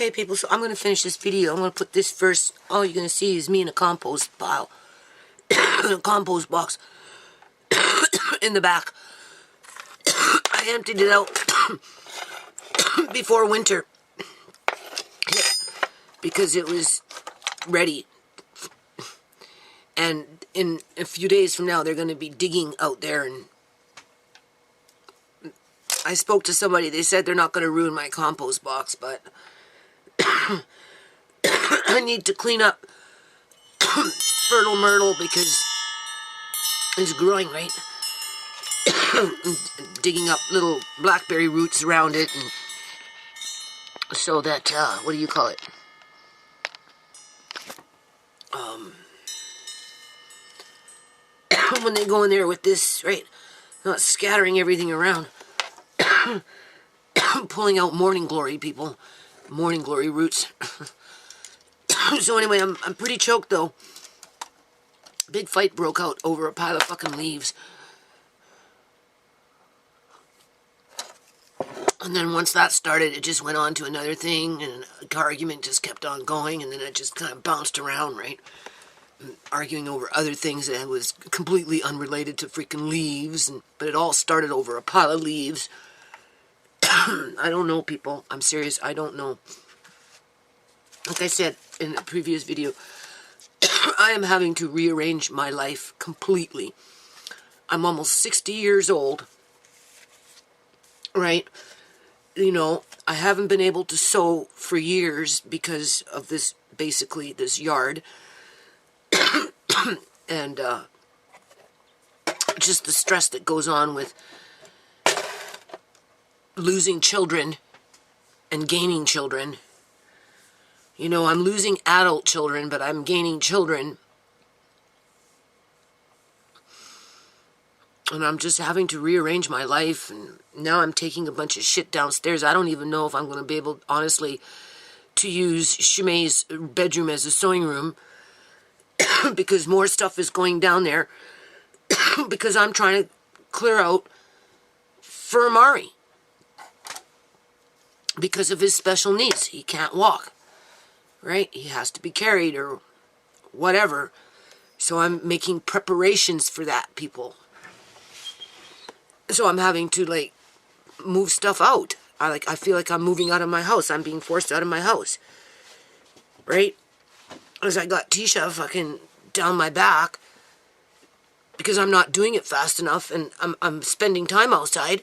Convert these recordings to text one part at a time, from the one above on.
Okay, people, so I'm going to finish this video. I'm going to put this first. All you're going to see is me in a compost pile. A compost box. In the back. I emptied it out before winter. Because it was ready. And in a few days from now, they're going to be digging out there. And I spoke to somebody. They said they're not going to ruin my compost box, but I need to clean up Fertile Myrtle because it's growing, right? Digging up little blackberry roots around it, and so that, what do you call it? When they go in there with this, right? Not scattering everything around. Pulling out morning glory, people. Morning glory roots. So anyway, I'm pretty choked though. Big fight broke out over a pile of fucking leaves. And then once that started, it just went on to another thing, and the argument just kept on going, and then it just kind of bounced around, right? Arguing over other things that was completely unrelated to freaking leaves, but it all started over a pile of leaves. I don't know, people. I'm serious. I don't know. Like I said in a previous video, I am having to rearrange my life completely. I'm almost 60 years old, right? You know, I haven't been able to sew for years because of this, basically, this yard. And just the stress that goes on with losing children and gaining children. You know, I'm losing adult children, but I'm gaining children. And I'm just having to rearrange my life, and now I'm taking a bunch of shit downstairs. I don't even know if I'm going to be able, honestly, to use Shimay's bedroom as a sewing room. Because more stuff is going down there. Because I'm trying to clear out for Amari. Because of his special needs. He can't walk. Right? He has to be carried or whatever. So I'm making preparations for that, people. So I'm having to, like, move stuff out. I feel like I'm moving out of my house. I'm being forced out of my house. Right? As I got Tisha fucking down my back because I'm not doing it fast enough, and I'm spending time outside,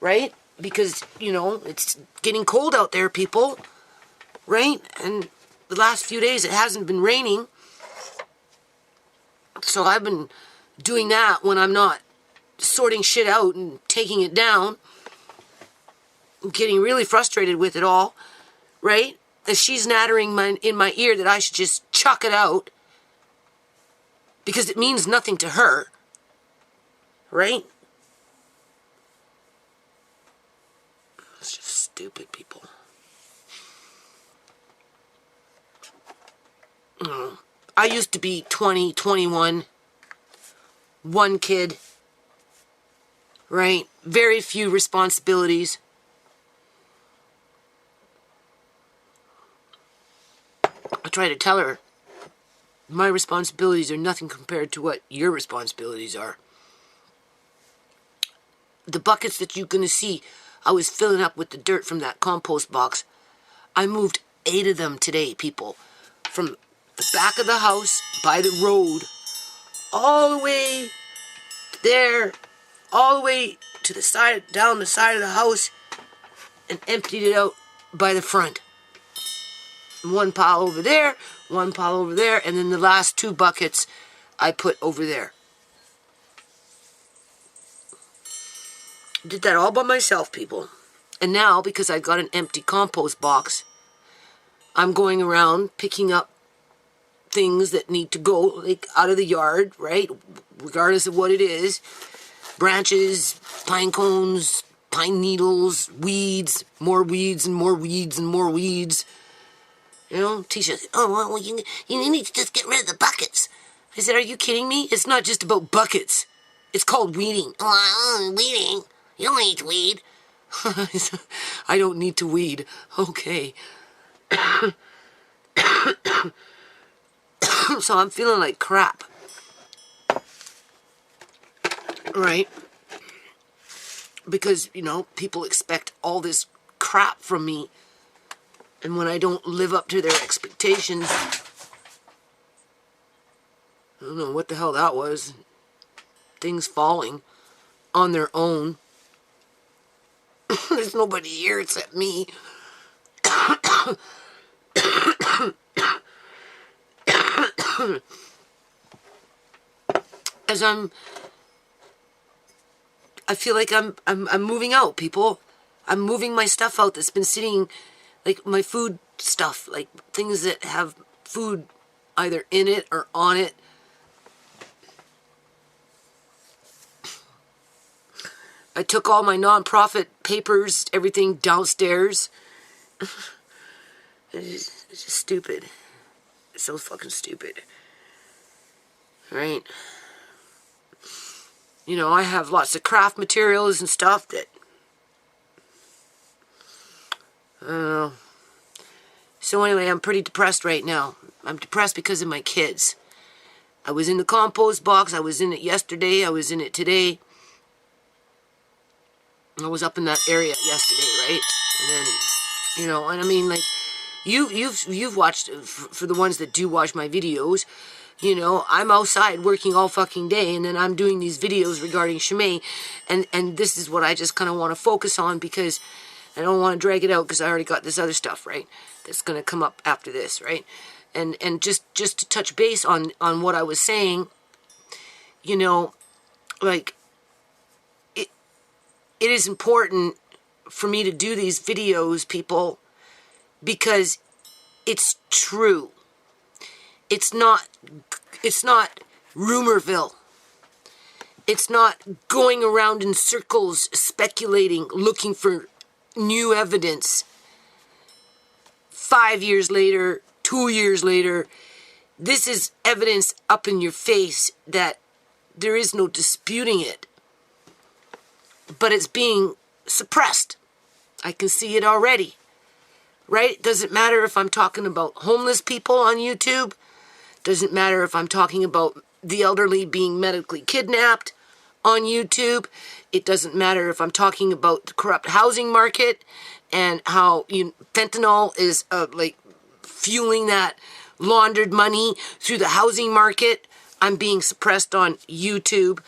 right? Because, you know, it's getting cold out there, people, right? And the last few days it hasn't been raining, so I've been doing that when I'm not sorting shit out and taking it down. I'm getting really frustrated with it all, right? As she's nattering in my ear that I should just chuck it out because it means nothing to her, right? It's just stupid, people. I used to be 20, 21, one kid, right? Very few responsibilities. I try to tell her, my responsibilities are nothing compared to what your responsibilities are. The buckets that you're going to see, I was filling up with the dirt from that compost box. I moved 8 of them today, people. From the back of the house, by the road, all the way there, all the way to the side, down the side of the house, and emptied it out by the front. One pile over there, one pile over there, and then the last 2 buckets I put over there. Did that all by myself, people. And now, because I got an empty compost box, I'm going around picking up things that need to go, like, out of the yard, right? Regardless of what it is. Branches, pine cones, pine needles, weeds, more weeds and more weeds and more weeds. You know, Tisha, oh, well, you need to just get rid of the buckets. I said, are you kidding me? It's not just about buckets. It's called weeding. Oh, weeding? You don't need to weed. I don't need to weed. Okay. So I'm feeling like crap. Right? Because, people expect all this crap from me. And when I don't live up to their expectations, I don't know what the hell that was. Things falling on their own. There's nobody here except me. As I feel like I'm moving out, people. I'm moving my stuff out that's been sitting, like my food stuff, like things that have food either in it or on it. I took all my nonprofit papers, everything downstairs. It's just stupid. It's so fucking stupid. Right? I have lots of craft materials and stuff that, I don't know. So anyway, I'm pretty depressed right now. I'm depressed because of my kids. I was in the compost box. I was in it yesterday. I was in it today. I was up in that area yesterday, right? And then, and I mean, like, you've watched, for the ones that do watch my videos, I'm outside working all fucking day, and then I'm doing these videos regarding Shimei, and this is what I just kind of want to focus on, because I don't want to drag it out, because I already got this other stuff, right, that's going to come up after this, right? And just to touch base on what I was saying, like, it is important for me to do these videos, people, because it's true. It's not rumorville. It's not going around in circles speculating, looking for new evidence. 5 years later, 2 years later, this is evidence up in your face that there is no disputing it. But it's being suppressed. I can see it already. Right? It doesn't matter if I'm talking about homeless people on YouTube. Doesn't matter if I'm talking about the elderly being medically kidnapped on YouTube. It doesn't matter if I'm talking about the corrupt housing market and how fentanyl is fueling that laundered money through the housing market. I'm being suppressed on YouTube.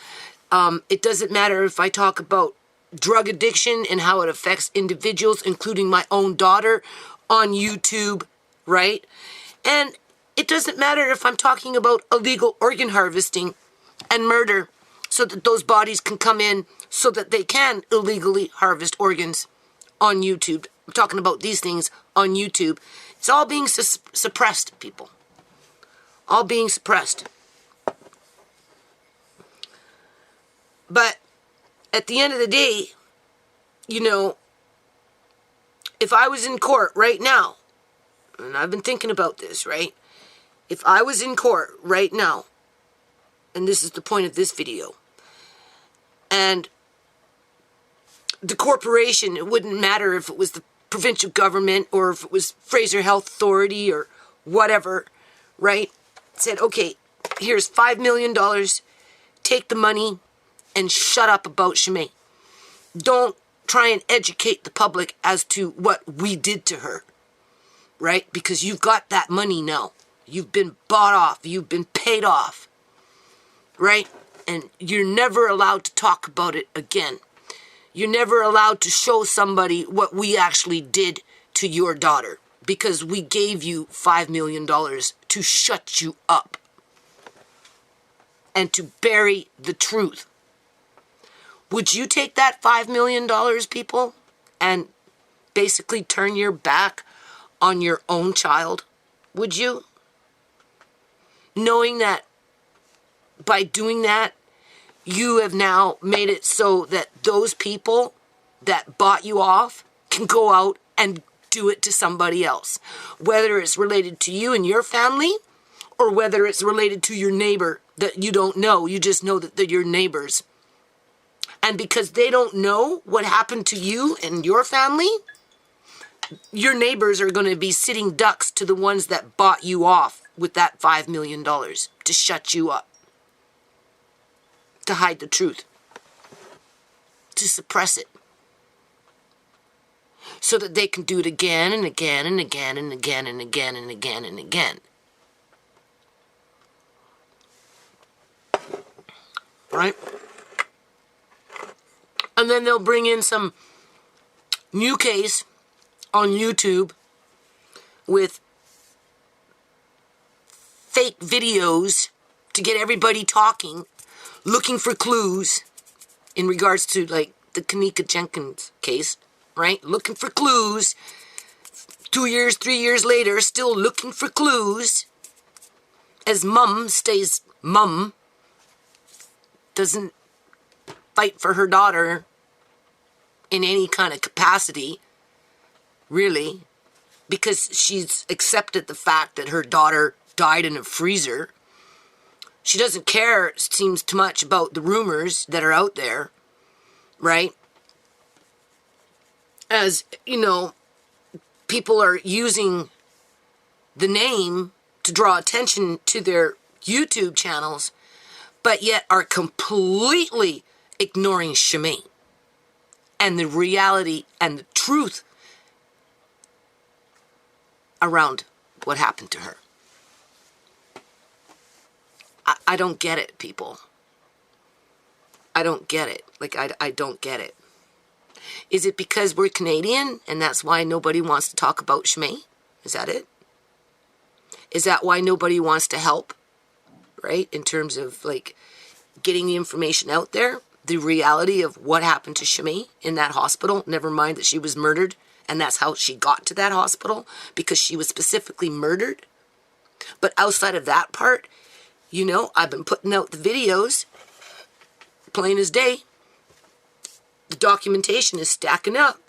It doesn't matter if I talk about drug addiction and how it affects individuals, including my own daughter, on YouTube, right? And it doesn't matter if I'm talking about illegal organ harvesting and murder so that those bodies can come in so that they can illegally harvest organs on YouTube. I'm talking about these things on YouTube. It's all being suppressed, people. All being suppressed. But at the end of the day, if I was in court right now, and I've been thinking about this, right? If I was in court right now, and this is the point of this video, and the corporation, it wouldn't matter if it was the provincial government or if it was Fraser Health Authority or whatever, right? Said, okay, here's $5 million, take the money, and shut up about Shimei. Don't try and educate the public as to what we did to her, right? Because you've got that money now. You've been bought off. You've been paid off, right? And you're never allowed to talk about it again. You're never allowed to show somebody what we actually did to your daughter because we gave you $5 million to shut you up and to bury the truth. Would you take that $5 million, people, and basically turn your back on your own child? Would you? Knowing that by doing that, you have now made it so that those people that bought you off can go out and do it to somebody else. Whether it's related to you and your family, or whether it's related to your neighbor that you don't know. You just know that they're your neighbors. And because they don't know what happened to you and your family, your neighbors are going to be sitting ducks to the ones that bought you off with that $5 million to shut you up, to hide the truth, to suppress it, so that they can do it again and again and again and again and again and again and again. Right? And then they'll bring in some new case on YouTube with fake videos to get everybody talking, looking for clues in regards to, like, the Kenneka Jenkins case, right? Looking for clues. 2 years, 3 years later, still looking for clues. As mum stays mum, doesn't fight for her daughter in any kind of capacity, really, because she's accepted the fact that her daughter died in a freezer. She doesn't care, it seems, too much about the rumors that are out there, right? As, you know, people are using the name to draw attention to their YouTube channels, but yet are completely ignoring Shemaine and the reality and the truth around what happened to her. I don't get it, people. I don't get it. Like, I don't get it. Is it because we're Canadian and that's why nobody wants to talk about Shemaine? Is that it? Is that why nobody wants to help? Right? In terms of, like, getting the information out there, the reality of what happened to Shemaine in that hospital, never mind that she was murdered, and that's how she got to that hospital, because she was specifically murdered. But outside of that part, you know, I've been putting out the videos, plain as day. The documentation is stacking up.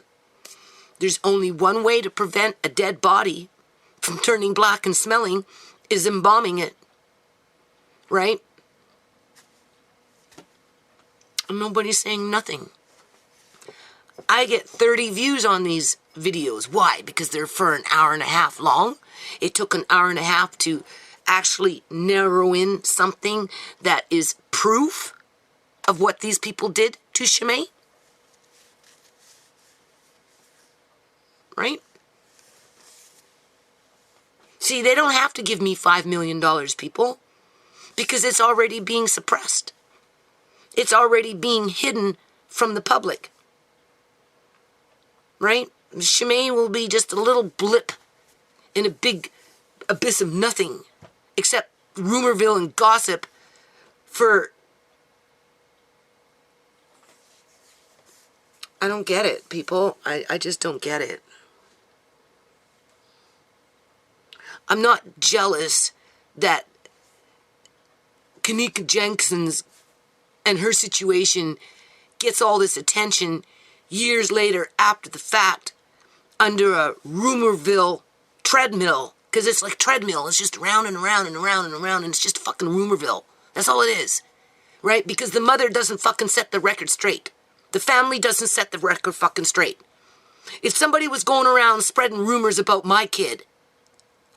There's only one way to prevent a dead body from turning black and smelling, is embalming it. Right? And nobody's saying nothing. I get 30 views on these videos. Why? Because they're for an hour and a half long. It took an hour and a half to actually narrow in something that is proof of what these people did to Shemaine. Right? See, they don't have to give me $5 million, people, because it's already being suppressed. It's already being hidden from the public. Right? Shemaine will be just a little blip in a big abyss of nothing, except rumorville and gossip for... I don't get it, people. I just don't get it. I'm not jealous that Kenneka Jenkins and her situation gets all this attention years later after the fact under a rumorville treadmill, because it's like treadmill. It's just round and around and around and around, and it's just fucking rumorville. That's all it is, right? Because the mother doesn't fucking set the record straight. The family doesn't set the record fucking straight. If somebody was going around spreading rumors about my kid,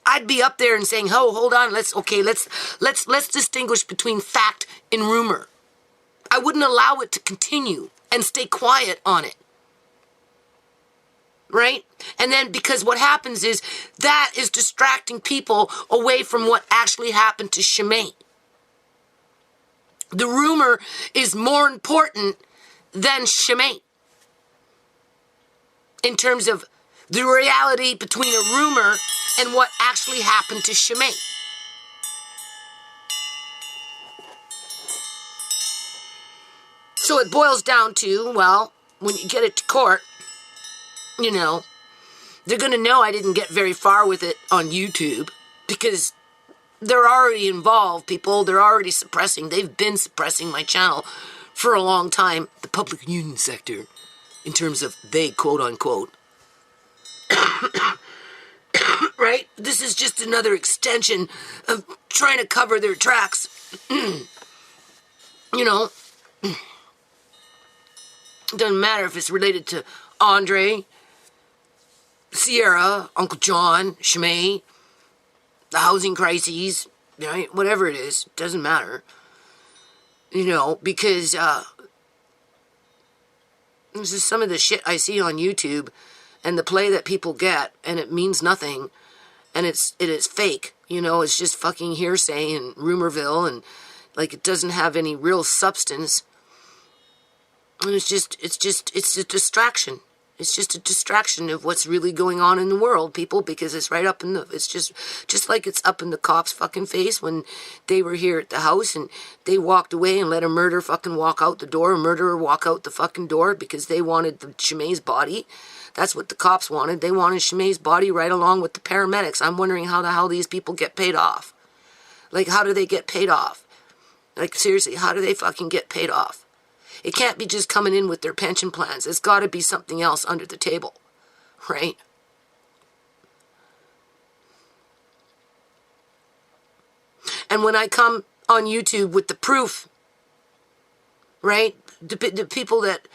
I'd be up there and saying, "Oh, hold on, let's distinguish between fact and rumor." I wouldn't allow it to continue and stay quiet on it. Right? And then, because what happens is that is distracting people away from what actually happened to Shemaine. The rumor is more important than Shemaine in terms of the reality between a rumor and what actually happened to Shemaine. So it boils down to, well, when you get it to court, you know, they're going to know I didn't get very far with it on YouTube, because they're already involved, people. They're already suppressing. They've been suppressing my channel for a long time, the public union sector, in terms of they, quote unquote. Right? This is just another extension of trying to cover their tracks. You know, it doesn't matter if it's related to Andre, Sierra, Uncle John, Shmay, the housing crises, right? Whatever it is, doesn't matter. Because this is some of the shit I see on YouTube and the play that people get, and it means nothing, and it is fake. It's just fucking hearsay and rumorville, and like it doesn't have any real substance. And it's a distraction. It's just a distraction of what's really going on in the world, people, because it's right up it's just like it's up in the cops' fucking face when they were here at the house and they walked away and let a murderer fucking walk out the door, a murderer walk out the fucking door because they wanted Shmai's body. That's what the cops wanted. They wanted Shmai's body right along with the paramedics. I'm wondering how the hell these people get paid off. Like, how do they get paid off? Like, seriously, how do they fucking get paid off? It can't be just coming in with their pension plans. It's got to be something else under the table, right? And when I come on YouTube with the proof, right, the people that,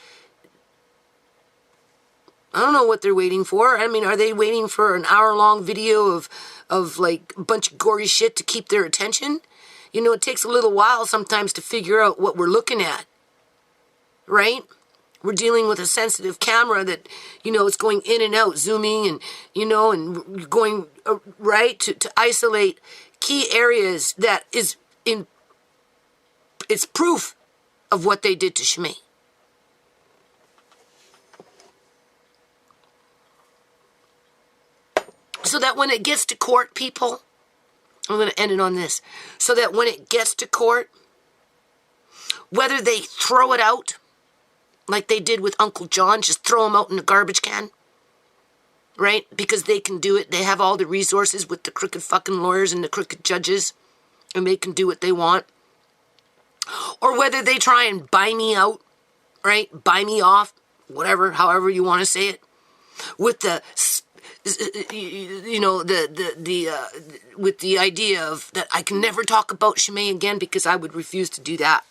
I don't know what they're waiting for. I mean, are they waiting for an hour-long video of like a bunch of gory shit to keep their attention? It takes a little while sometimes to figure out what we're looking at. Right? We're dealing with a sensitive camera that, it's going in and out, zooming and, and going right to isolate key areas that it's proof of what they did to Shmay. So that when it gets to court, people, I'm going to end it on this, so that when it gets to court, whether they throw it out, like they did with Uncle John, just throw him out in a garbage can, right? Because they can do it. They have all the resources with the crooked fucking lawyers and the crooked judges, and they can do what they want. Or whether they try and buy me out, right? Buy me off, whatever, however you want to say it, with the, with the idea of that I can never talk about Shmay again because I would refuse to do that.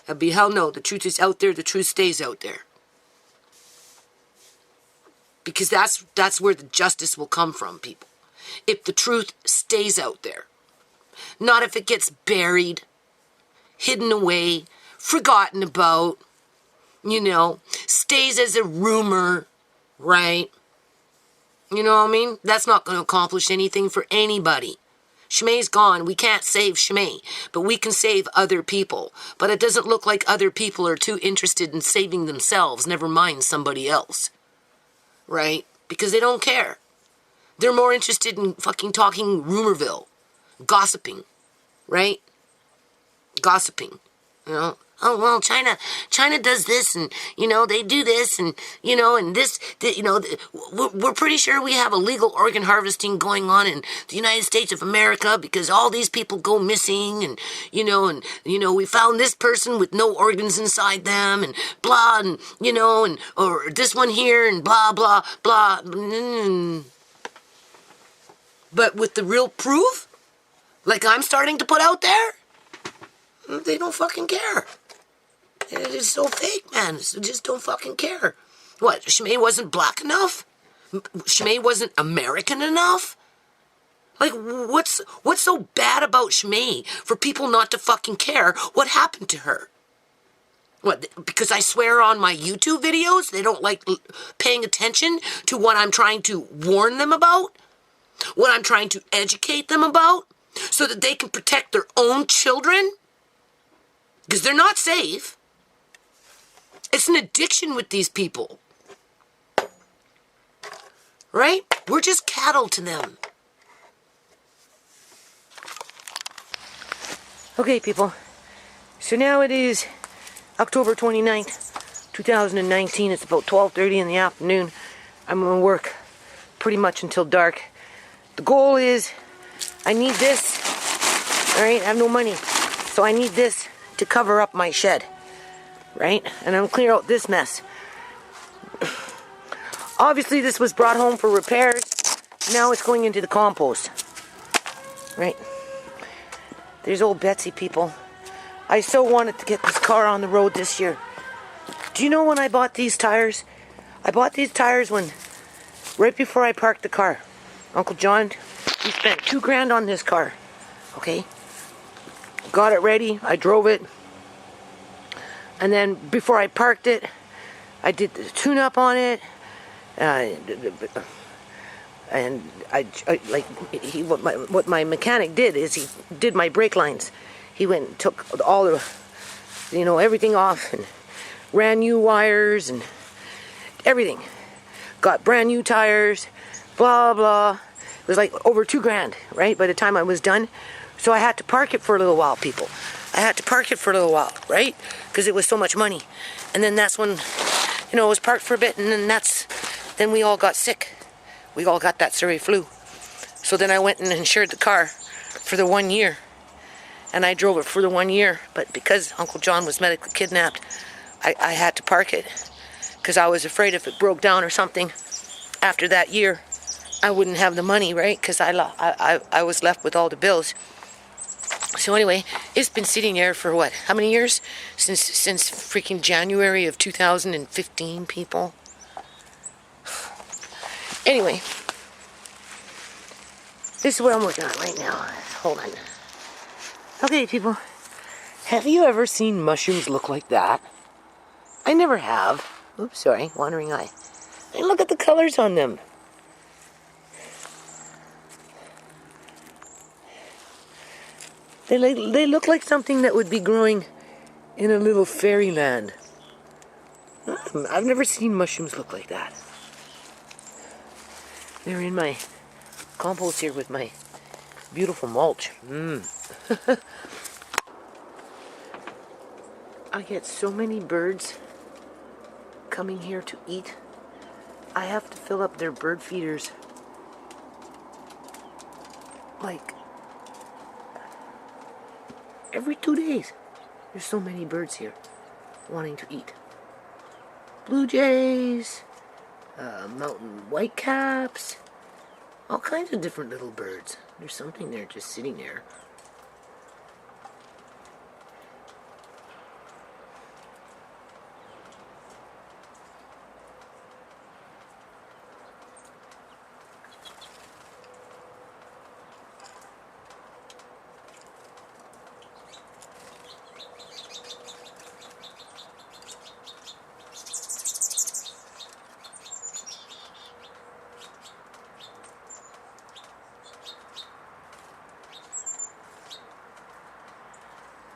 That'd be hell no. The truth is out there. The truth stays out there. Because that's where the justice will come from, people. If the truth stays out there. Not if it gets buried, hidden away, forgotten about, stays as a rumor, right? You know what I mean? That's not going to accomplish anything for anybody. Shmay's gone. We can't save Shmay, but we can save other people. But it doesn't look like other people are too interested in saving themselves, never mind somebody else. Right? Because they don't care. They're more interested in fucking talking rumorville. Gossiping. Right? Gossiping. Oh, well, China does this, and, they do this, and, and this, we're pretty sure we have illegal organ harvesting going on in the United States of America because all these people go missing, and, we found this person with no organs inside them, and blah, and, or this one here, and blah, blah, blah. But with the real proof, like I'm starting to put out there, they don't fucking care. It is so fake, man. They just don't fucking care. What, Shmay wasn't black enough? Shmay wasn't American enough? Like, what's so bad about Shmay for people not to fucking care what happened to her? What, because I swear on my YouTube videos, they don't like paying attention to what I'm trying to warn them about? What I'm trying to educate them about? So that they can protect their own children? Because they're not safe. It's an addiction with these people. Right? We're just cattle to them. Okay, people. So now it is October 29th, 2019. It's about 12:30 in the afternoon. I'm going to work pretty much until dark. The goal is, I need this. Alright, I have no money. So I need this to cover up my shed, right? And I'm clear out this mess. Obviously, this was brought home for repairs. Now it's going into the compost, right? There's old Betsy, people. I so wanted to get this car on the road this year. Do you know when I bought these tires? I bought these tires when right before I parked the car. Uncle John, he spent $2,000 on this car. Okay? Got it ready. I drove it. And then before I parked it, I did the tune-up on it. And what my mechanic did is he did my brake lines. He went and took all the, everything off and ran new wires and everything. Got brand new tires, blah, blah. It was like over $2,000, right? By the time I was done. So I had to park it for a little while, people. I had to park it for a little while, right? Because it was so much money. And then that's when, it was parked for a bit, and then we all got sick. We all got that Surrey flu. So then I went and insured the car for the 1 year. And I drove it for the 1 year. But because Uncle John was medically kidnapped, I had to park it. Because I was afraid if it broke down or something after that year, I wouldn't have the money, right? Because I was left with all the bills. So anyway, it's been sitting there for what? How many years? Since freaking January of 2015, people. Anyway, this is what I'm working on right now. Hold on. Okay, people. Have you ever seen mushrooms look like that? I never have. Oops, sorry, wandering eye. Hey, look at the colors on them. They look like something that would be growing in a little fairyland. I've never seen mushrooms look like that. They're in my compost here with my beautiful mulch. I get so many birds coming here to eat. I have to fill up their bird feeders like every 2 days. There's so many birds here wanting to eat. Blue jays, mountain whitecaps, all kinds of different little birds. There's something there just sitting there.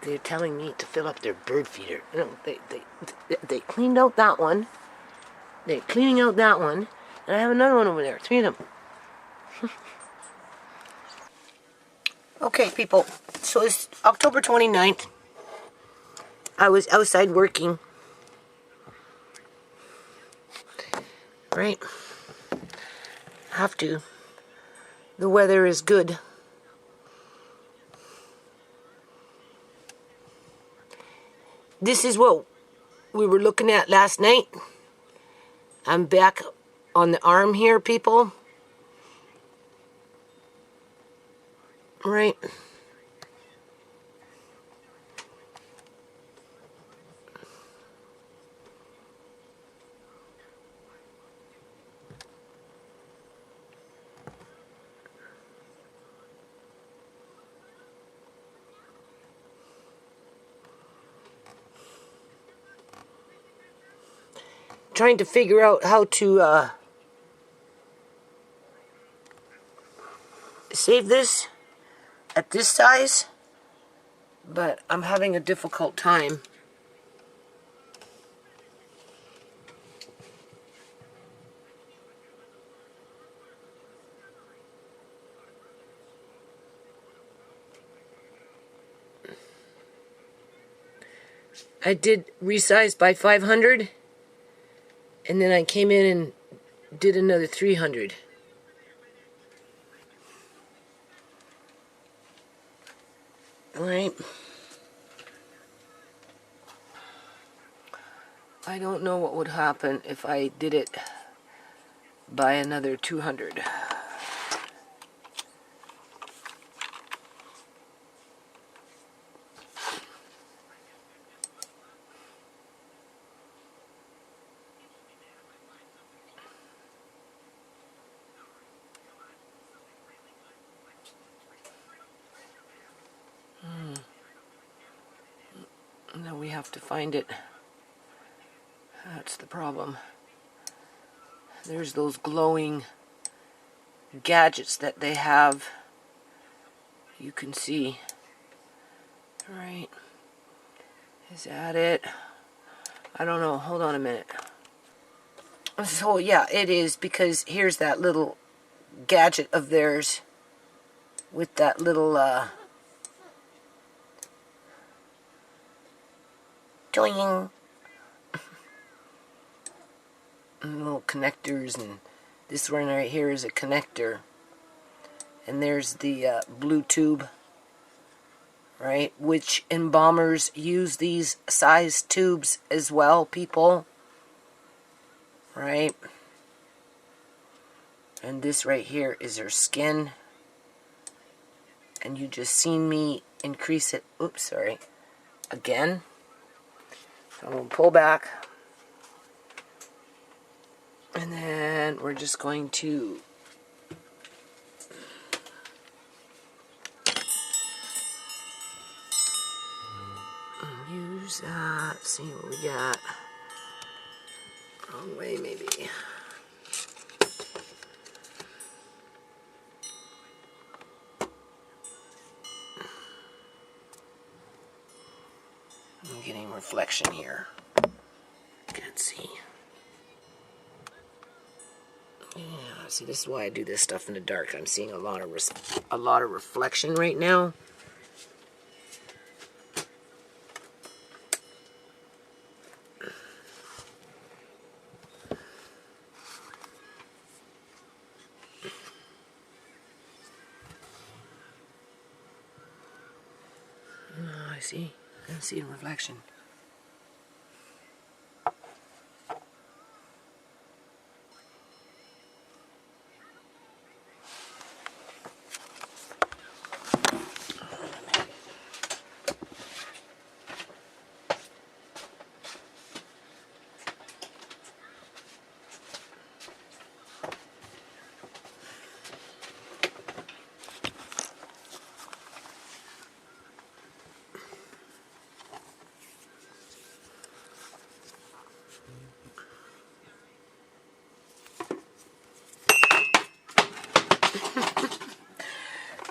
They're telling me to fill up their bird feeder. No, they cleaned out that one. They're cleaning out that one. And I have another one over there. 3 of them. Okay, people. So it's October 29th. I was outside working. Right? Have to. The weather is good. This is what we were looking at last night. I'm back on the arm here, people. Right. Trying to figure out how to save this at this size, but I'm having a difficult time. I did resize by 500. And then I came in and did another 300. All right. I don't know what would happen if I did it by another 200. And then we have to find it. That's the problem. There's those glowing gadgets that they have. You can see. Right. Is that it? I don't know. Hold on a minute. So yeah, it is, because here's that little gadget of theirs with that little doing little connectors, and this one right here is a connector, and there's the blue tube, right, which embalmers use these size tubes as well, people, right? And this right here is their skin, and you just seen me increase it, oops, sorry, again. So I'm going to pull back, and then we're just going to use that, see what we got. Wrong way, maybe. I'm getting reflection here. Can't see. Yeah, see, this is why I do this stuff in the dark. I'm seeing a lot of reflection right now. I see. I see a reflection.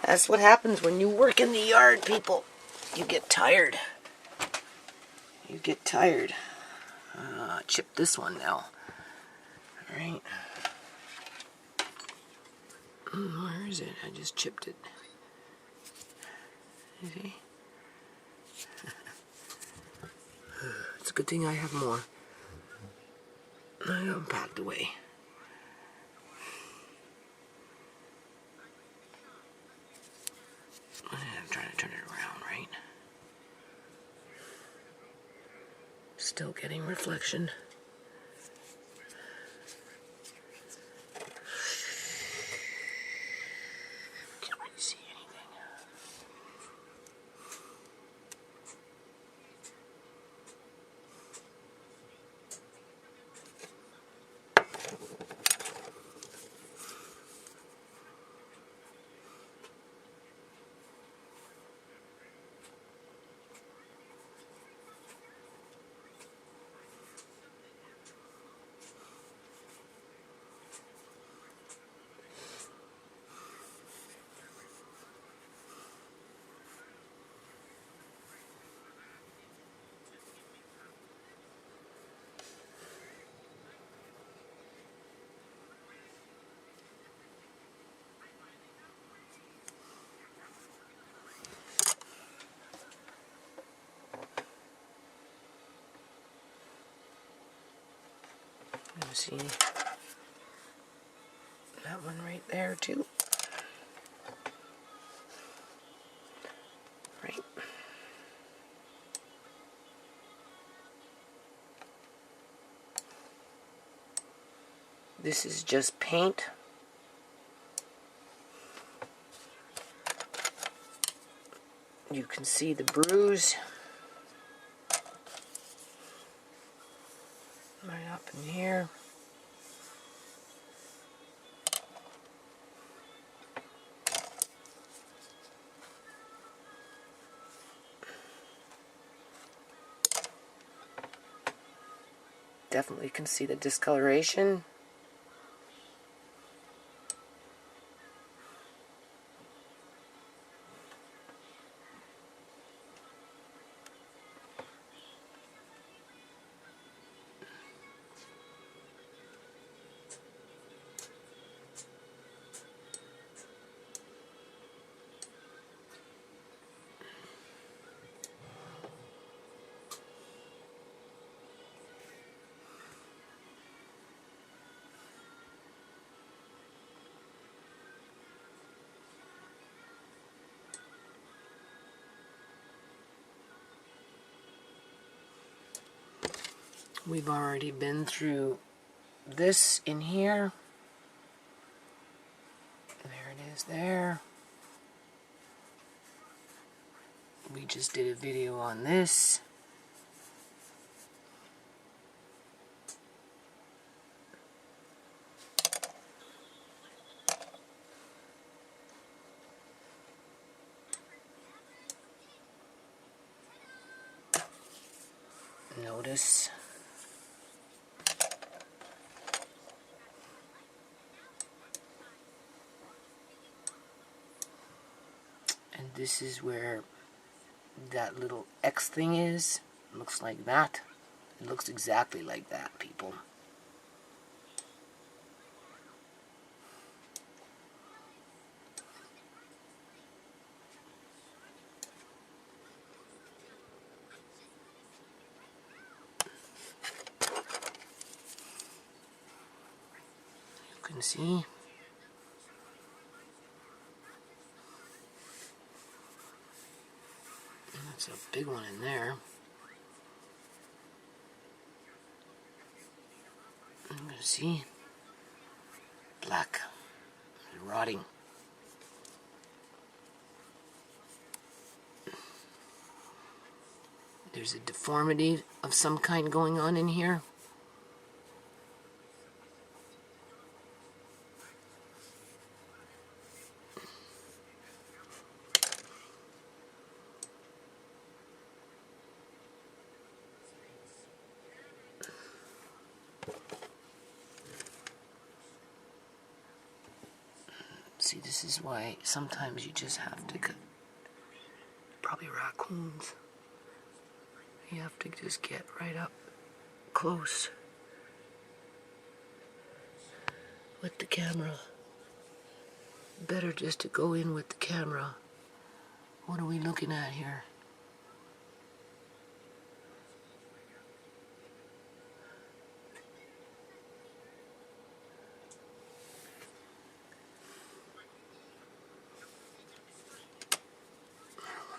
That's what happens when you work in the yard, people. You get tired. You get tired. Chip this one now. Alright. Where is it? I just chipped it. You see? It's a good thing I have more. I got them packed away. I'm trying to turn it around, right? Still getting reflection. Can't really see anything. You see that one right there too. Right. This is just paint. You can see the bruise right up in here. definitely can see the discoloration. We've already been through this in here. There it is there. We just did a video on this. Notice. And this is where that little X thing is. It looks like that. It looks exactly like that, people. You can see. That's a big one in there. I'm going to see. Black. Rotting. There's a deformity of some kind going on in here. See, this is why sometimes you just have to, probably raccoons, you have to just get right up close with the camera. Better just to go in with the camera. What are we looking at here?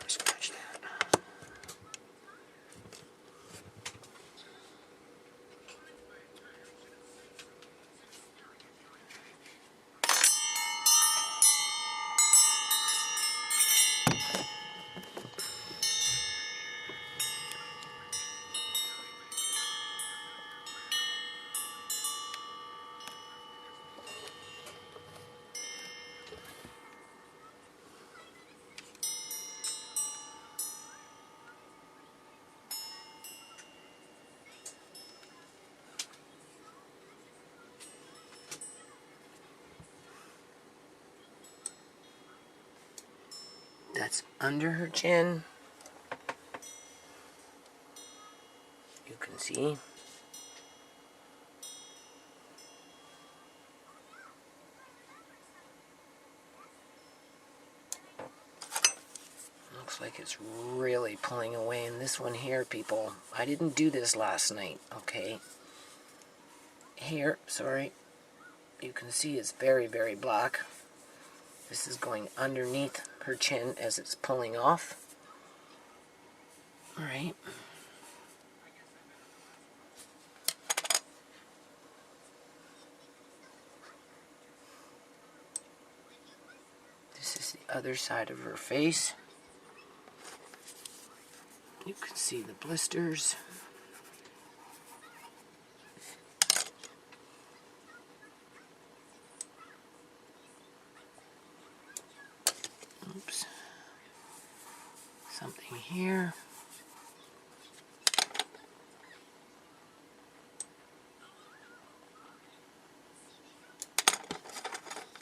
Scratch that. That's under her chin. You can see. Looks like it's really pulling away in this one here, people. I didn't do this last night, okay? Here, sorry. You can see it's very, very black. This is going underneath her chin as it's pulling off. All right. This is the other side of her face. You can see the blisters. Oops. Something here.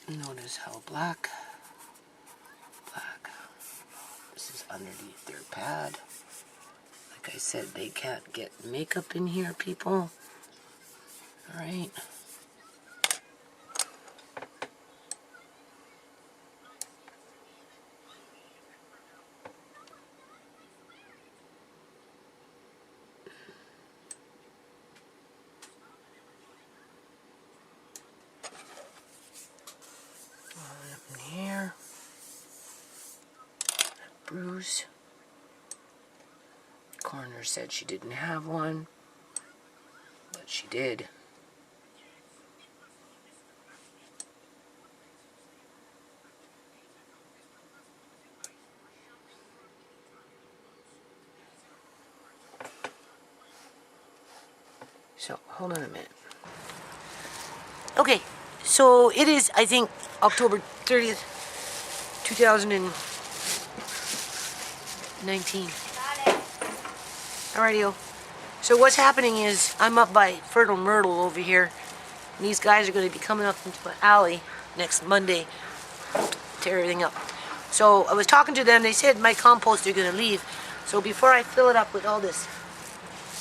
Notice how black. This is underneath their pad. Like I said, they can't get makeup in here, people. Alright. Up in here. Bruise. Coroner said she didn't have one, but she did. So, hold on a minute. Okay, so it is, I think, October 30th, 2019. Alrighty-o. So what's happening is, I'm up by Fertile Myrtle over here, and these guys are going to be coming up into an alley next Monday to tear everything up. So I was talking to them, they said my compost are going to leave, so before I fill it up with all this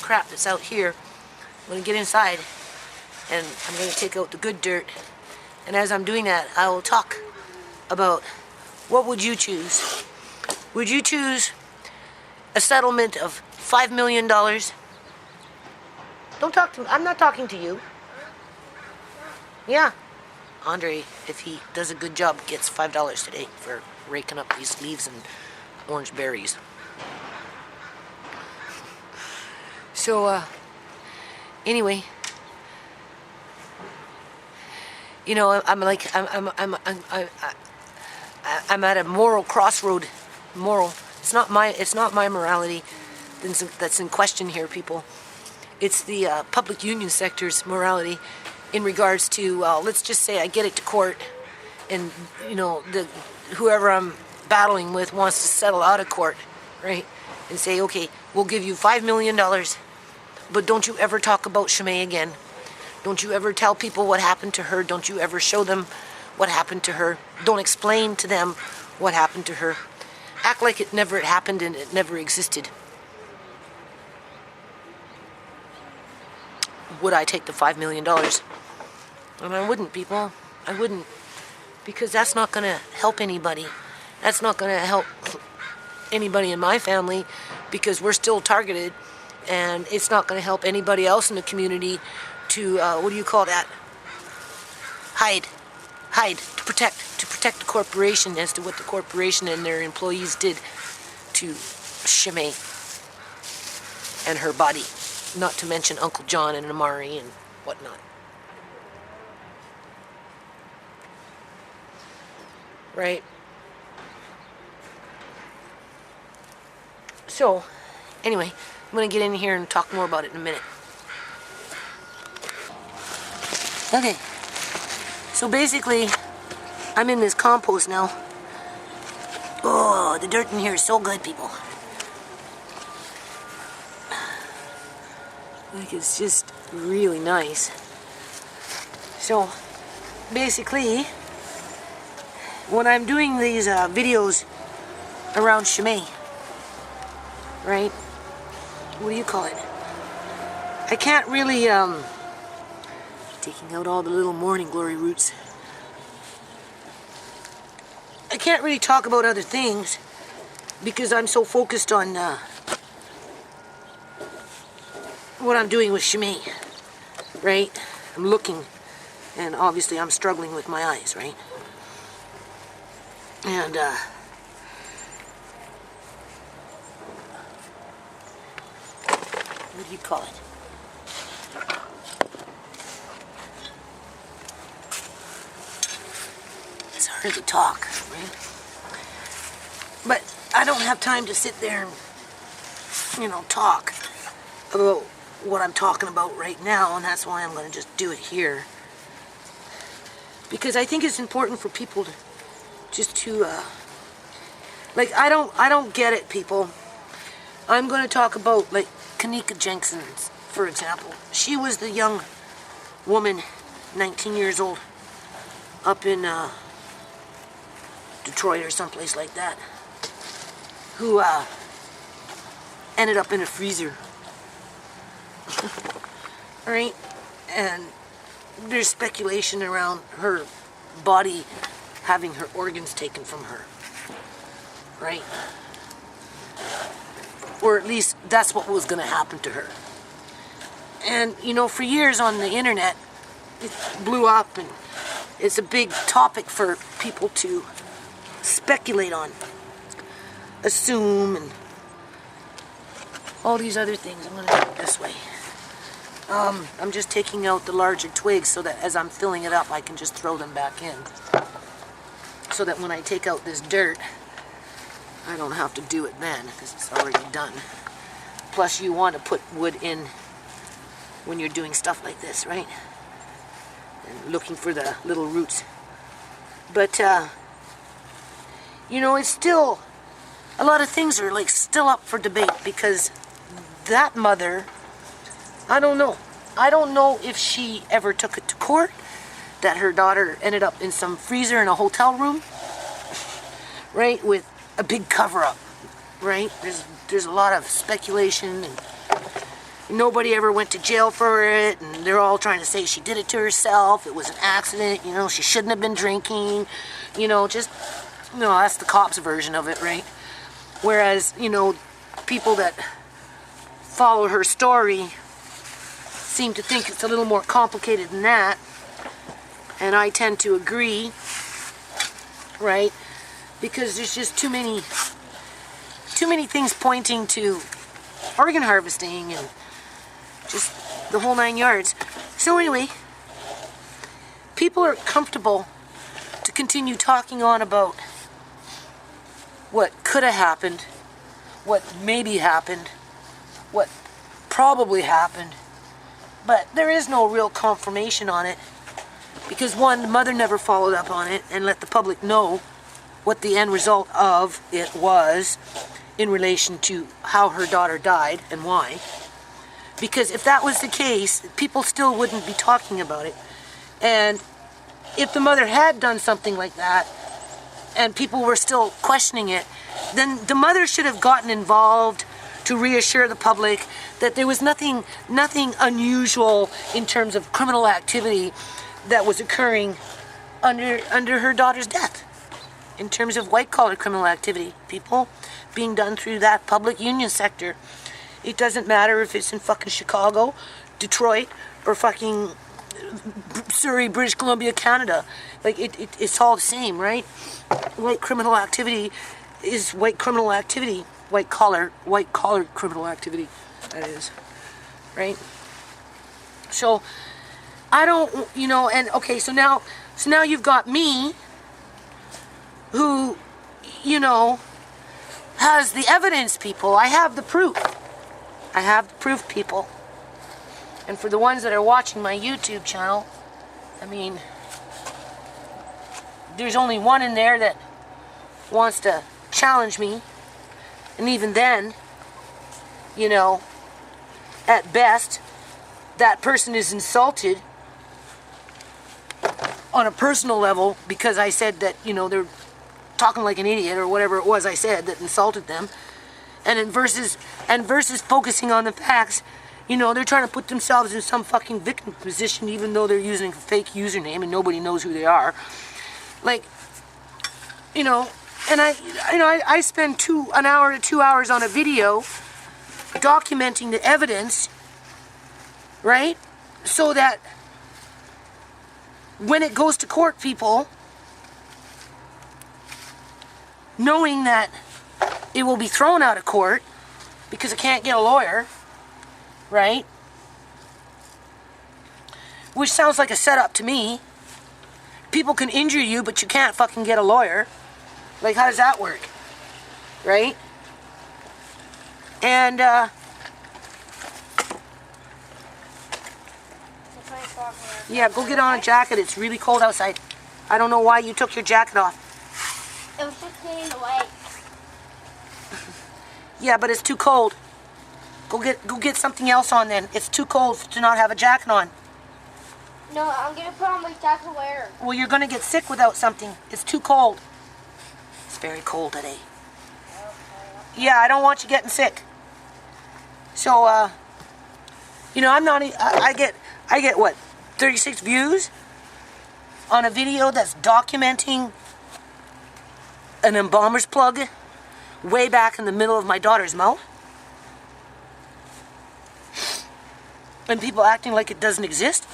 crap that's out here, I'm going to get inside, and I'm going to take out the good dirt, and as I'm doing that, I will talk about what would you choose? Would you choose a settlement of $5 million? Don't talk to me. I'm not talking to you. Yeah. Andre, if he does a good job, gets $5 today for raking up these leaves and orange berries. So, anyway, you know, I'm at a moral crossroad. It's not my morality that's in question here, people. It's the public union sector's morality in regards to, let's just say I get it to court, and you know, whoever I'm battling with wants to settle out of court, right? And say, okay, we'll give you $5 million, but don't you ever talk about Shimei again. Don't you ever tell people what happened to her. Don't you ever show them what happened to her. Don't explain to them what happened to her. Act like it never happened and it never existed. Would I take the $5 million? And I wouldn't, people. I wouldn't. Because that's not going to help anybody. That's not going to help anybody in my family, because we're still targeted, and it's not going to help anybody else in the community to, what do you call that? Hide, to protect the corporation as to what the corporation and their employees did to Shimei and her body. Not to mention Uncle John and Amari and whatnot. Right? So, anyway, I'm going to get in here and talk more about it in a minute. Okay. So basically, I'm in this compost now. Oh, the dirt in here is so good, people. Like, it's just really nice. So, basically, when I'm doing these videos around Shimei, right? What do you call it? I can't really, taking out all the little morning glory roots. I can't really talk about other things because I'm so focused on what I'm doing with Shimei, right? I'm looking, and obviously I'm struggling with my eyes, right? And what do you call it? It's hard to talk, right? But I don't have time to sit there and, you know, talk about what I'm talking about right now, and that's why I'm going to just do it here. Because I think it's important for people to just to, like, I don't get it, people. I'm going to talk about, like, Kenneka Jenkins, for example. She was the young woman, 19 years old, up in Detroit or someplace like that, who ended up in a freezer. Right? And there's speculation around her body having her organs taken from her. Right? Or at least that's what was going to happen to her. And, you know, for years on the internet, it blew up, and it's a big topic for people to speculate on, assume, and all these other things. I'm going to do it this way. I'm just taking out the larger twigs so that as I'm filling it up, I can just throw them back in. So that when I take out this dirt, I don't have to do it then, because it's already done. Plus, you want to put wood in when you're doing stuff like this, right? And looking for the little roots. But, you know, it's still, a lot of things are like still up for debate, because that mother, I don't know. I don't know if she ever took it to court, that her daughter ended up in some freezer in a hotel room, right, with a big cover-up, right? There's a lot of speculation, and nobody ever went to jail for it, and they're all trying to say she did it to herself, it was an accident, you know, she shouldn't have been drinking, you know, just, you know, that's the cops' version of it, right? Whereas, you know, people that follow her story seem to think it's a little more complicated than that, and I tend to agree, right? Because there's just too many things pointing to organ harvesting and just the whole 9 yards. So anyway, people are comfortable to continue talking on about what could have happened, what maybe happened, what probably happened, but there is no real confirmation on it, because one, the mother never followed up on it and let the public know what the end result of it was in relation to how her daughter died and why. Because if that was the case, people still wouldn't be talking about it. And if the mother had done something like that and people were still questioning it, then the mother should have gotten involved to reassure the public that there was nothing unusual in terms of criminal activity that was occurring under her daughter's death. In terms of white-collar criminal activity, people being done through that public union sector. It doesn't matter if it's in fucking Chicago, Detroit, or fucking Surrey, British Columbia, Canada. Like, it's all the same, right? White criminal activity is white criminal activity. White-collar criminal activity, that is. Right? So, I don't, you know, and okay, so now you've got me, who, you know, has the evidence, people. I have the proof. I have the proof, people. And for the ones that are watching my YouTube channel, I mean, there's only one in there that wants to challenge me. And even then, you know, at best, that person is insulted on a personal level because I said that, you know, they're talking like an idiot or whatever it was I said that insulted them. And versus focusing on the facts, you know, they're trying to put themselves in some fucking victim position even though they're using a fake username and nobody knows who they are. Like, you know, and I spend an hour to 2 hours on a video documenting the evidence, right? So that when it goes to court, people, knowing that it will be thrown out of court because I can't get a lawyer, right? Which sounds like a setup to me. People can injure you, but you can't fucking get a lawyer. Like, how does that work? Right? And, yeah, go get on a jacket. It's really cold outside. I don't know why you took your jacket off. It was just cleaning away. Yeah, but it's too cold. Go get something else on then. It's too cold to not have a jacket on. No, I'm gonna put on my Tupperware. Well, you're gonna get sick without something. It's too cold. It's very cold today. Yeah, I don't want you getting sick. So, you know, I'm not. I get what, 36 views on a video that's documenting an embalmer's plug way back in the middle of my daughter's mouth, and people acting like it doesn't exist.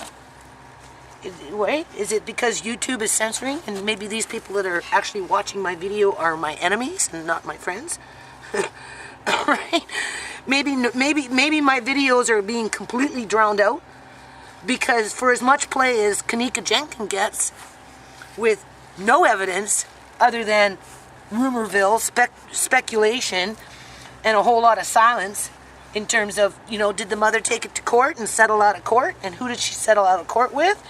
Wait, is it because YouTube is censoring, and maybe these people that are actually watching my video are my enemies and not my friends? Right? Maybe my videos are being completely drowned out, because for as much play as Kenneka Jenkins gets with no evidence other than rumorville, speculation, and a whole lot of silence in terms of, you know, did the mother take it to court and settle out of court, and who did she settle out of court with,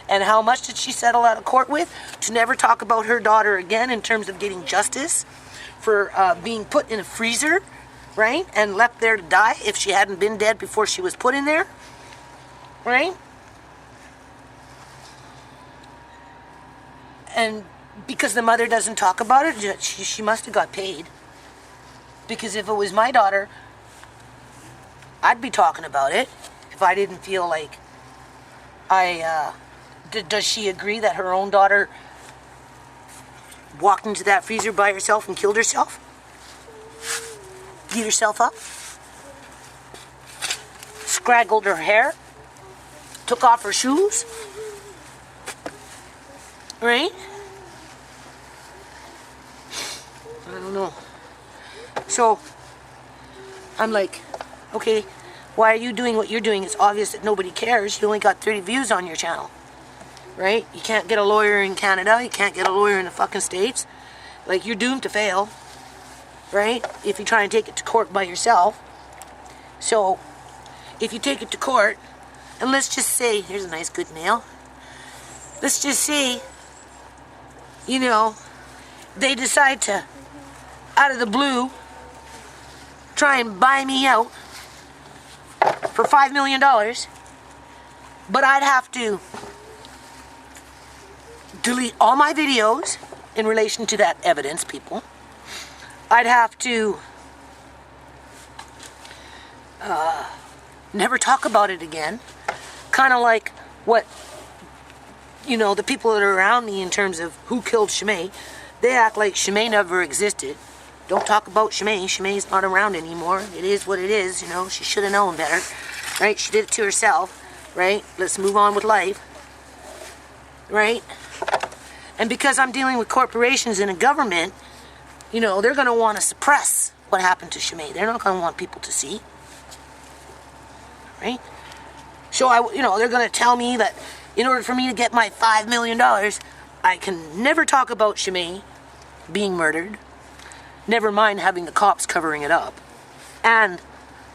and how much did she settle out of court with, to never talk about her daughter again in terms of getting justice for being put in a freezer, right, and left there to die if she hadn't been dead before she was put in there, right? And because the mother doesn't talk about it, she must have got paid. Because if it was my daughter, I'd be talking about it if I didn't feel like does she agree that her own daughter walked into that freezer by herself and killed herself? Beat herself up? Scraggled her hair? Took off her shoes? Right? I don't know. So, I'm like, okay, why are you doing what you're doing? It's obvious that nobody cares. You only got 30 views on your channel. Right? You can't get a lawyer in Canada. You can't get a lawyer in the fucking States. Like, you're doomed to fail. Right? If you try and take it to court by yourself. So, if you take it to court, and let's just say, here's a nice good nail. Let's just say, you know, they decide to, out of the blue, try and buy me out for $5 million, but I'd have to delete all my videos in relation to that evidence, people. I'd have to never talk about it again. Kind of like what, you know, the people that are around me in terms of who killed Shimei, they act like Shimei never existed. Don't talk about Shimei. Shimei's not around anymore. It is what it is, you know. She should have known better, right? She did it to herself, right? Let's move on with life, right? And because I'm dealing with corporations and a government, you know, they're going to want to suppress what happened to Shimei. They're not going to want people to see, right? So, you know, they're going to tell me that in order for me to get my $5 million, I can never talk about Shimei being murdered, never mind having the cops covering it up, and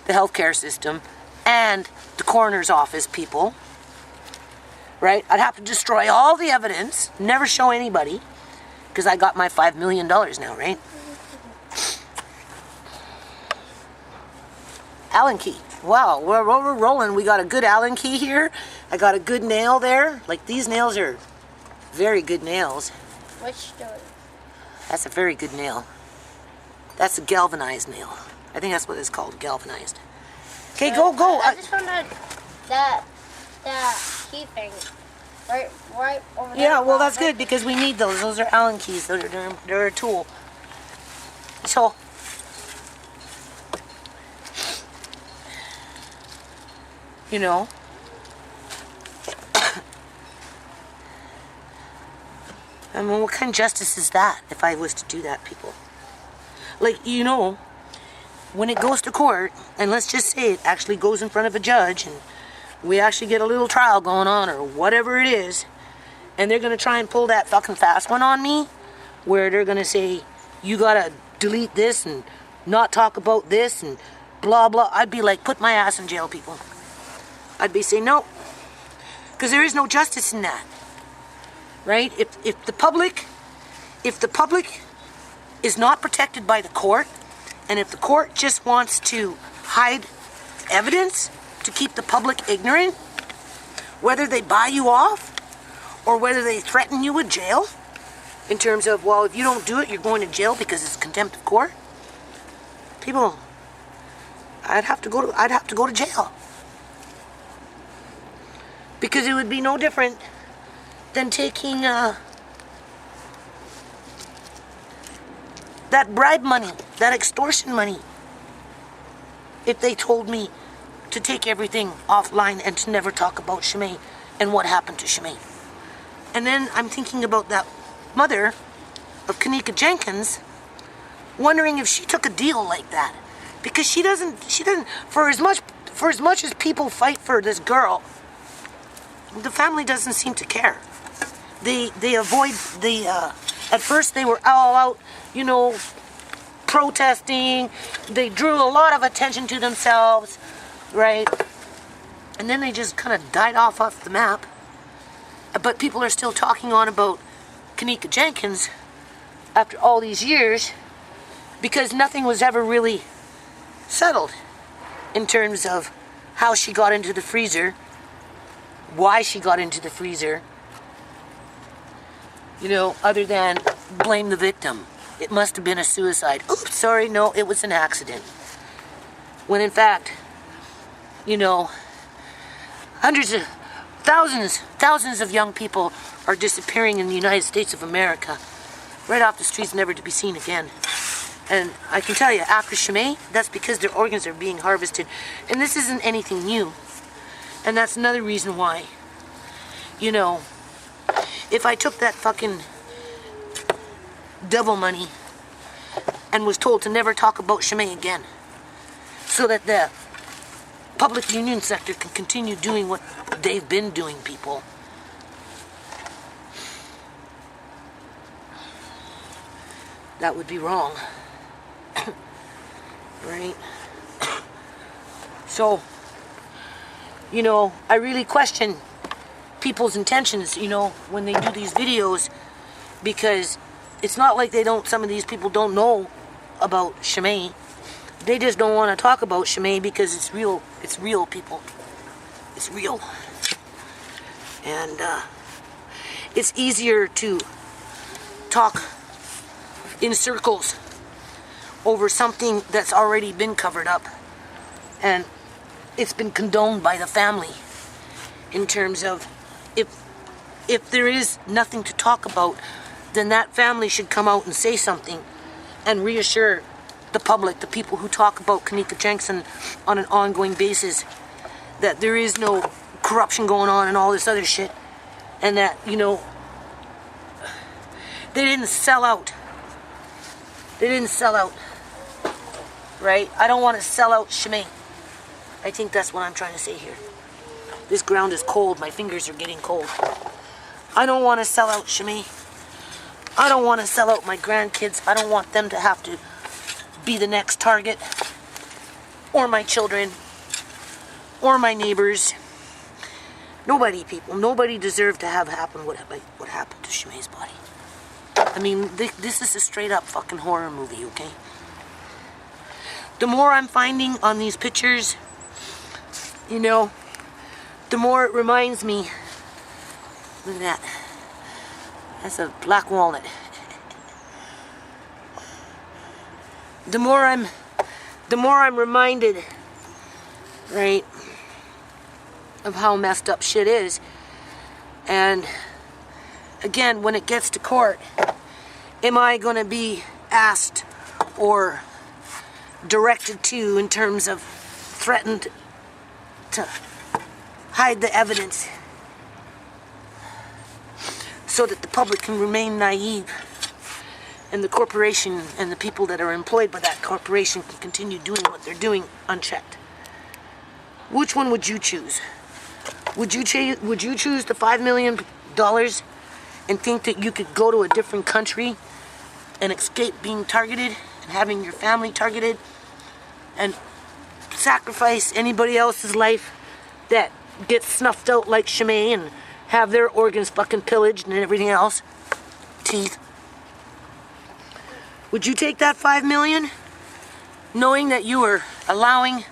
the healthcare system, and the coroner's office people, right? I'd have to destroy all the evidence, never show anybody, because I got my $5 million now, right? Allen key. Wow, we're rolling. We got a good Allen key here. I got a good nail there. Like, these nails are very good nails. Which story? That's a very good nail. That's a galvanized nail. I think that's what it's called, galvanized. Okay, go. I just found out that key thing right over there. Yeah, well, that's good because we need those. Those are Allen keys. They're a tool. So, you know, I mean, what kind of justice is that if I was to do that, people? Like, you know, when it goes to court, and let's just say it actually goes in front of a judge, and we actually get a little trial going on, or whatever it is, and they're going to try and pull that fucking fast one on me, where they're going to say, you got to delete this, and not talk about this, and blah, blah. I'd be like, put my ass in jail, people. I'd be saying, no, because there is no justice in that, right? If the public is not protected by the court, and if the court just wants to hide evidence to keep the public ignorant, Whether they buy you off or whether they threaten you with jail in terms of, well, if you don't do it, you're going to jail because it's contempt of court. People, I'd have to go to jail. Because it would be no different than taking that bribe money, that extortion money. If they told me to take everything offline and to never talk about Shimei and what happened to Shimei. And then I'm thinking about that mother of Kenneka Jenkins, wondering if she took a deal like that. Because she doesn't, for as much as people fight for this girl, the family doesn't seem to care. They avoid at first they were all out, protesting. They drew a lot of attention to themselves, right? And then they just kind of died off the map. But people are still talking on about Kenneka Jenkins after all these years because nothing was ever really settled in terms of how she got into the freezer, why she got into the freezer, other than blame the victim. It must have been a suicide. Oops, sorry, no, it was an accident. When in fact, hundreds of thousands of young people are disappearing in the United States of America, right off the streets, never to be seen again. And I can tell you, after Shimei, that's because their organs are being harvested. And this isn't anything new. And that's another reason why, if I took that fucking devil money and was told to never talk about Shimei again, so that the public union sector can continue doing what they've been doing, people, that would be wrong. Right? So, I really question people's intentions, when they do these videos, because it's not like some of these people don't know about Shimei. They just don't want to talk about Shimei because it's real, people. It's real. And it's easier to talk in circles over something that's already been covered up. And it's been condoned by the family in terms of if there is nothing to talk about, then that family should come out and say something and reassure the public, the people who talk about Kenneka Jenkins on an ongoing basis, that there is no corruption going on and all this other shit, and that, they didn't sell out. They didn't sell out. Right? I don't want to sell out Shimei. I think that's what I'm trying to say here. This ground is cold. My fingers are getting cold. I don't want to sell out Shimei. I don't want to sell out my grandkids. I don't want them to have to be the next target. Or my children. Or my neighbors. Nobody, people. Nobody deserved to have happen what happened to Shimei's body. I mean, this is a straight up fucking horror movie, okay? The more I'm finding on these pictures, the more it reminds me. Look at that. That's a black walnut. The more I'm reminded, right, of how messed up shit is. And again, when it gets to court, am I going to be asked or directed to in terms of threatened to hide the evidence so that the public can remain naive and the corporation and the people that are employed by that corporation can continue doing what they're doing unchecked? Which one would you choose? Would you choose the $5 million and think that you could go to a different country and escape being targeted and having your family targeted and sacrifice anybody else's life that gets snuffed out like Shimei and have their organs fucking pillaged and everything else? Teeth. Would you take that $5 million knowing that you were allowing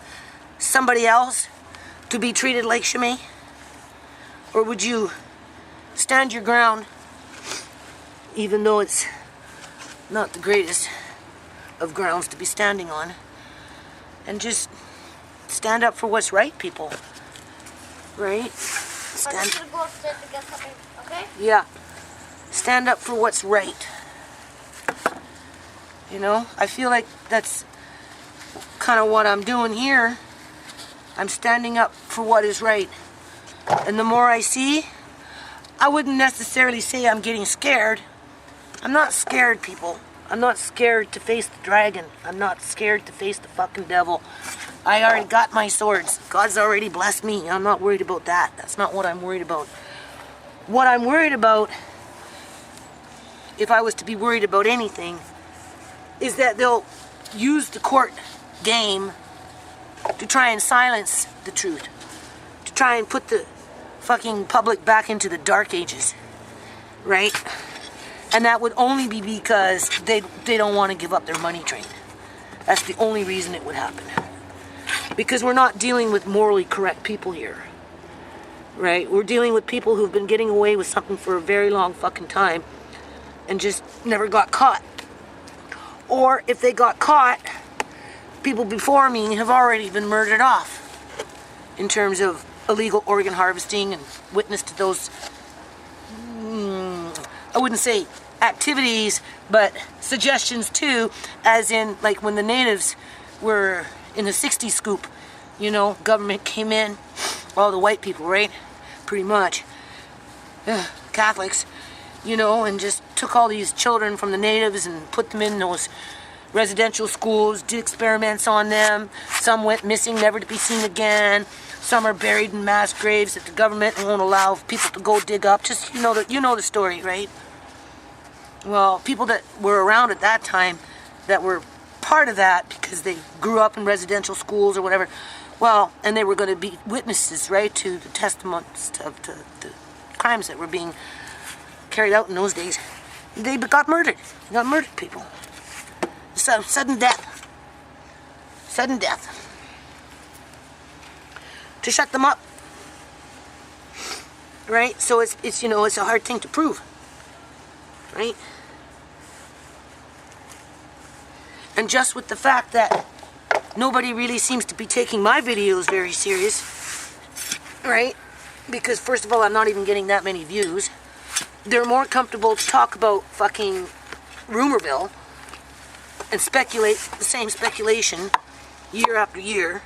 somebody else to be treated like Shimei? Or would you stand your ground, even though it's not the greatest of grounds to be standing on, and just stand up for what's right, people? Right? I'm just gonna go upstairs to get something, okay? Yeah. Stand up for what's right. You know, I feel like that's kind of what I'm doing here. I'm standing up for what is right. And the more I see, I wouldn't necessarily say I'm getting scared. I'm not scared, people. I'm not scared to face the dragon. I'm not scared to face the fucking devil. I already got my swords. God's already blessed me. I'm not worried about that. That's not what I'm worried about. What I'm worried about, if I was to be worried about anything, is that they'll use the court game to try and silence the truth. To try and put the fucking public back into the dark ages. Right? And that would only be because they don't want to give up their money train. That's the only reason it would happen. Because we're not dealing with morally correct people here. Right? We're dealing with people who've been getting away with something for a very long fucking time and just never got caught. Or if they got caught, people before me have already been murdered off in terms of illegal organ harvesting and witness to those, I wouldn't say activities, but suggestions too, as in like when the natives were in the 60s scoop, you know, government came in, all the white people, right? Pretty much. Catholics, you know, and just took all these children from the natives and put them in those residential schools, did experiments on them. Some went missing, never to be seen again. Some are buried in mass graves that the government won't allow people to go dig up. Just, you know the story, right? Well, people that were around at that time that were part of that because they grew up in residential schools or whatever, well, and they were going to be witnesses, right, to the testaments of the crimes that were being carried out in those days. They got murdered. They got murdered, people. Sudden death. Sudden death. To shut them up. Right? So it's you know, it's a hard thing to prove. Right? And just with the fact that nobody really seems to be taking my videos very serious, right? Because first of all, I'm not even getting that many views. They're more comfortable to talk about fucking Rumorville and speculate the same speculation year after year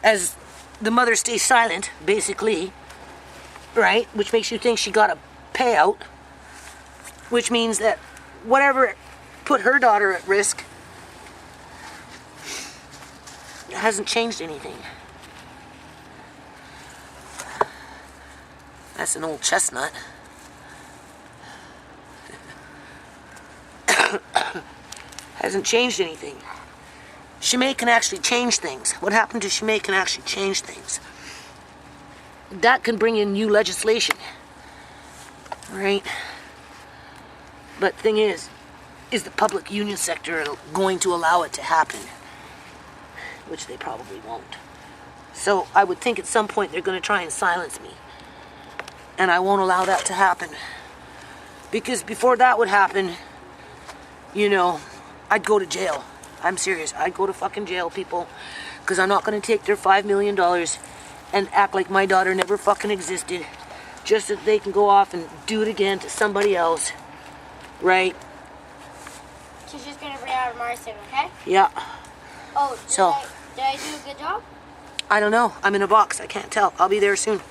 as the mother stays silent, basically, right? Which makes you think she got a payout, which means that whatever put her daughter at risk hasn't changed anything. That's an old chestnut. Hasn't changed anything. Shimei can actually change things. What happened to Shimei can actually change things. That can bring in new legislation. Right? But thing is the public union sector going to allow it to happen? Which they probably won't. So I would think at some point they're going to try and silence me. And I won't allow that to happen. Because before that would happen, you know, I'd go to jail. I'm serious. I'd go to fucking jail, people. Because I'm not going to take their $5 million and act like my daughter never fucking existed. Just so that they can go off and do it again to somebody else. Right? She's just going to bring out Marcy, okay? Yeah. Oh, did I do a good job? I don't know. I'm in a box. I can't tell. I'll be there soon.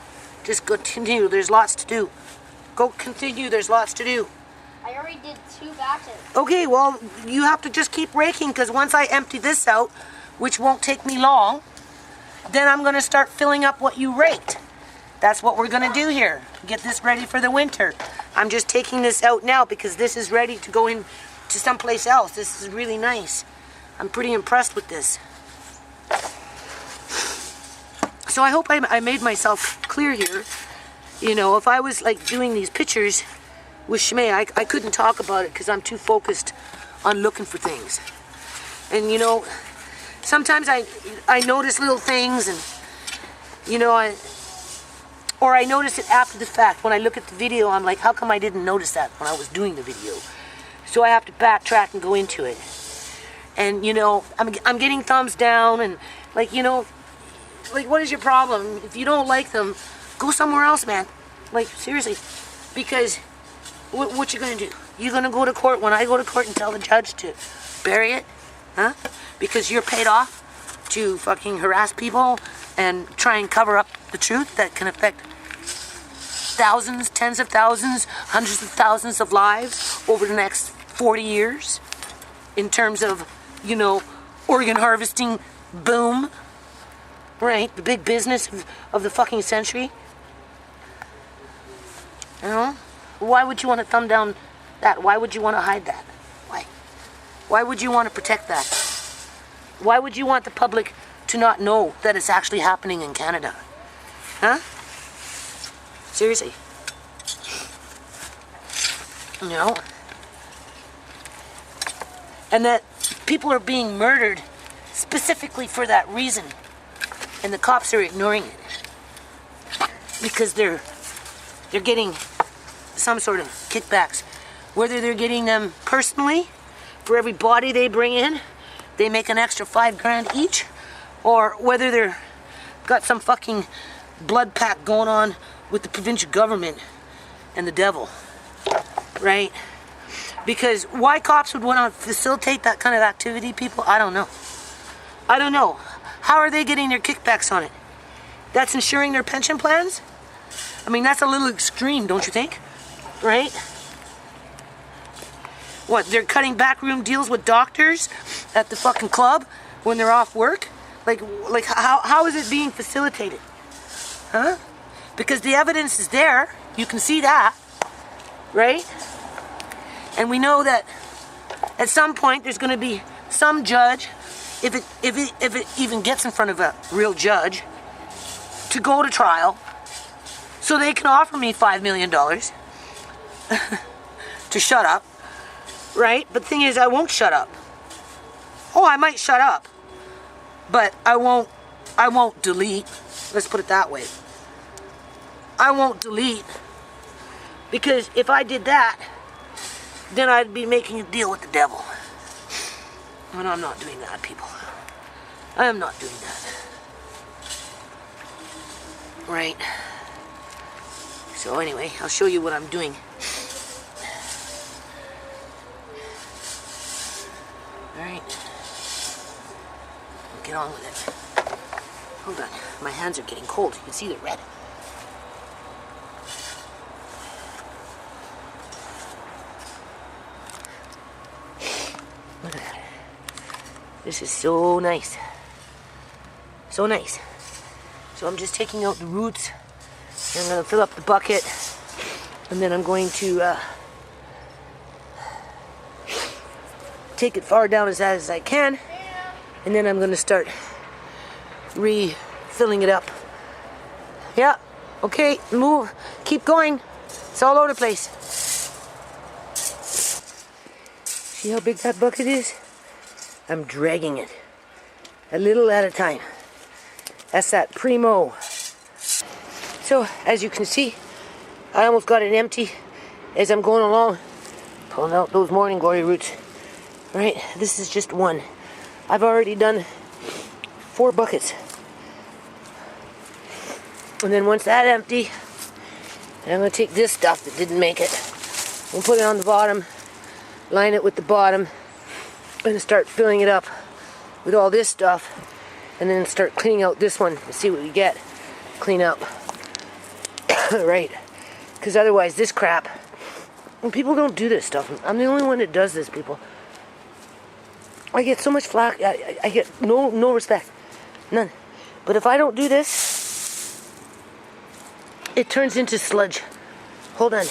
Just go continue. There's lots to do. Go continue. There's lots to do. I already did 2 batches. Okay, well, you have to just keep raking because once I empty this out, which won't take me long, then I'm going to start filling up what you raked. That's what we're going to do here. Get this ready for the winter. I'm just taking this out now because this is ready to go in to someplace else. This is really nice. I'm pretty impressed with this. So I hope I made myself clear here. You know, if I was like doing these pictures with Shimei, I couldn't talk about it because I'm too focused on looking for things. And you know, sometimes I notice little things and you know, Or I notice it after the fact. When I look at the video, I'm like, how come I didn't notice that when I was doing the video? So I have to backtrack and go into it. And, you know, I'm getting thumbs down and, like, you know, like, what is your problem? If you don't like them, go somewhere else, man. Like, seriously. Because what you gonna do? You gonna go to court when I go to court and tell the judge to bury it? Huh? Because you're paid off to fucking harass people and try and cover up the truth that can affect thousands, tens of thousands, hundreds of thousands of lives over the next 40 years in terms of, you know, organ harvesting boom, right? The big business of the fucking century. You know? Why would you want to thumb down that? Why would you want to hide that? Why? Why would you want to protect that? Why would you want the public to not know that it's actually happening in Canada? Huh? Seriously. You know? And that people are being murdered specifically for that reason. And the cops are ignoring it. Because they're getting some sort of kickbacks. Whether they're getting them personally, for every body they bring in, they make an extra $5,000 each, or whether they're got some fucking blood pact going on with the provincial government and the devil, right? Because why cops would want to facilitate that kind of activity, people, I don't know. I don't know. How are they getting their kickbacks on it? That's insuring their pension plans? I mean, that's a little extreme, don't you think? Right? What, they're cutting backroom deals with doctors at the fucking club when they're off work? Like how is it being facilitated? Huh? Because the evidence is there. You can see that. Right? And we know that at some point there's going to be some judge, if it even gets in front of a real judge, to go to trial so they can offer me $5 million to shut up. Right? But the thing is, I won't shut up. Oh, I might shut up. But I won't delete. Let's put it that way. I won't delete. Because if I did that, then I'd be making a deal with the devil. And I'm not doing that, people. I am not doing that. Right? So anyway, I'll show you what I'm doing. Alright. Get on with it. Hold on. My hands are getting cold. You can see they're red. Look at that. This is so nice. So nice. So I'm just taking out the roots. And I'm going to fill up the bucket. And then I'm going to take it far down as I can, and then I'm going to start refilling it up. Yeah, okay, move, keep going. It's all over the place. See how big that bucket is? I'm dragging it a little at a time. That's that primo. So, as you can see, I almost got it empty as I'm going along, pulling out those morning glory roots. Right, this is just one. I've already done 4 buckets. And then once that's empty, I'm going to take this stuff that didn't make it. We'll put it on the bottom, line it with the bottom, and start filling it up with all this stuff. And then start cleaning out this one and see what we get. Clean up. Right. Because otherwise this crap, when people don't do this stuff, I'm the only one that does this, people. I get so much flack. I get no respect. None. But if I don't do this, it turns into sludge. Hold on.